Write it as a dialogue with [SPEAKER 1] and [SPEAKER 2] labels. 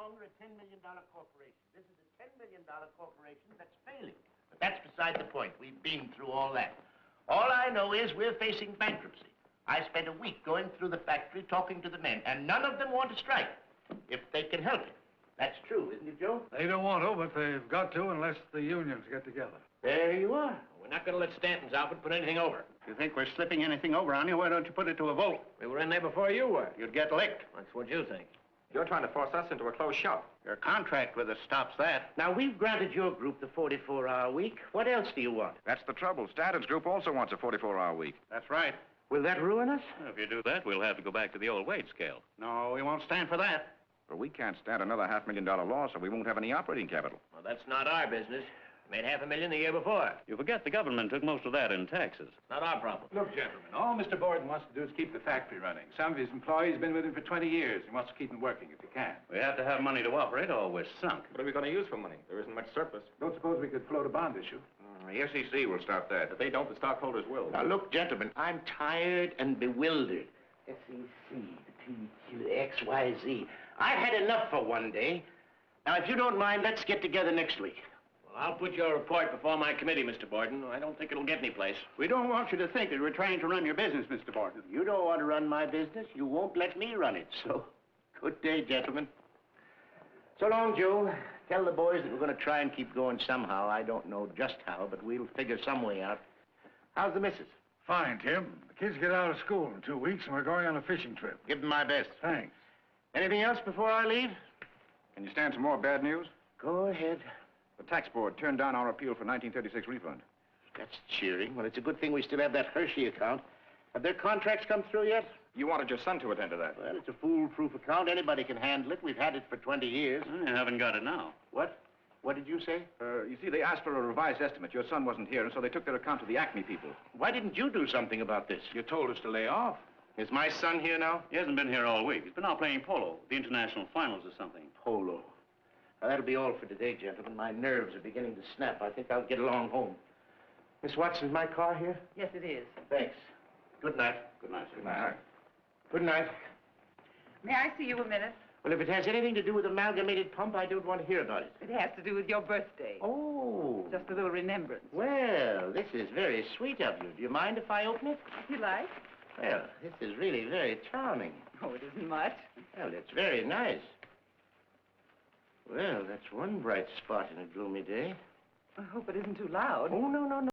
[SPEAKER 1] longer a $10 million corporation. This is a $10 million corporation that's failing. But that's beside the point. We've been through all that. All I know is we're facing bankruptcy. I spent a week going through the factory talking to the men, and none of them want to strike, if they can help it. That's true, isn't it, Joe?
[SPEAKER 2] They don't want to, but they've got to unless the unions get together.
[SPEAKER 1] There you are.
[SPEAKER 3] We're not going to let Stanton's outfit put anything over.
[SPEAKER 4] If you think we're slipping anything over on you, why don't you put it to a vote?
[SPEAKER 3] We were in there before you were.
[SPEAKER 4] You'd get licked.
[SPEAKER 3] That's what you think.
[SPEAKER 5] You're trying to force us into a closed shop.
[SPEAKER 4] Your contract with us stops that.
[SPEAKER 1] Now, we've granted your group the 44-hour week. What else do you want?
[SPEAKER 5] That's the trouble. Stanton's group also wants a 44-hour week.
[SPEAKER 4] That's right.
[SPEAKER 1] Will that ruin us?
[SPEAKER 6] Well, if you do that, we'll have to go back to the old wage scale.
[SPEAKER 4] No, we won't stand for that.
[SPEAKER 5] But we can't stand another $500,000 loss, or we won't have any operating capital.
[SPEAKER 3] Well, that's not our business. Made $500,000 the year before.
[SPEAKER 6] You forget the government took most of that in taxes.
[SPEAKER 3] It's not our problem.
[SPEAKER 2] Look, gentlemen, all Mr. Borden wants to do is keep the factory running. Some of his employees have been with him for 20 years. He wants to keep them working if he can.
[SPEAKER 6] We have to have money to operate, or we're sunk.
[SPEAKER 5] What are we going to use for money? There isn't much surplus.
[SPEAKER 2] Don't suppose we could float a bond issue?
[SPEAKER 5] The SEC will stop that. If they don't, the stockholders will.
[SPEAKER 1] Now, look, gentlemen, I'm tired and bewildered. SEC, the PQ, XYZ. I've had enough for one day. Now, if you don't mind, let's get together next week.
[SPEAKER 3] Well, I'll put your report before my committee, Mr. Borden. I don't think it'll get any place.
[SPEAKER 4] We don't want you to think that we're trying to run your business, Mr. Borden.
[SPEAKER 1] You don't want to run my business. You won't let me run it. So, good day, gentlemen. So long, Joe. Tell the boys that we're going to try and keep going somehow. I don't know just how, but we'll figure some way out. How's the missus?
[SPEAKER 2] Fine, Tim. The kids get out of school in 2 weeks, and we're going on a fishing trip.
[SPEAKER 1] Give them my best.
[SPEAKER 2] Thanks.
[SPEAKER 1] Anything else before I leave?
[SPEAKER 5] Can you stand some more bad news?
[SPEAKER 1] Go ahead.
[SPEAKER 5] The tax board turned down our appeal for 1936 refund.
[SPEAKER 1] That's cheering. Well, it's a good thing we still have that Hershey account. Have their contracts come through yet?
[SPEAKER 5] You wanted your son to attend to that.
[SPEAKER 1] Well, it's a foolproof account. Anybody can handle it. We've had it for 20 years.
[SPEAKER 6] You haven't got it now.
[SPEAKER 1] What? What did you say?
[SPEAKER 5] You see, they asked for a revised estimate. Your son wasn't here, and so they took their account to the Acme people.
[SPEAKER 1] Why didn't you do something about this?
[SPEAKER 2] You told us to lay off.
[SPEAKER 1] Is my son here now?
[SPEAKER 6] He hasn't been here all week. He's been out playing polo, the international finals or something.
[SPEAKER 1] Polo. Now, that'll be all for today, gentlemen. My nerves are beginning to snap. I think I'll get along home. Miss Watson's my car here?
[SPEAKER 7] Yes, it is.
[SPEAKER 1] Thanks. Good night.
[SPEAKER 6] Good night, sir.
[SPEAKER 5] Good night.
[SPEAKER 1] Good night.
[SPEAKER 7] May I see you a minute?
[SPEAKER 1] Well, if it has anything to do with Amalgamated Pump, I don't want to hear about it.
[SPEAKER 7] It has to do with your birthday.
[SPEAKER 1] Oh.
[SPEAKER 7] Just a little remembrance.
[SPEAKER 1] Well, this is very sweet of you. Do you mind if I open it?
[SPEAKER 7] If you like.
[SPEAKER 1] Well, this is really very charming.
[SPEAKER 7] Oh, it isn't much.
[SPEAKER 1] Well, it's very nice. Well, that's one bright spot in a gloomy day.
[SPEAKER 7] I hope it isn't too loud.
[SPEAKER 1] Oh, no, no, no.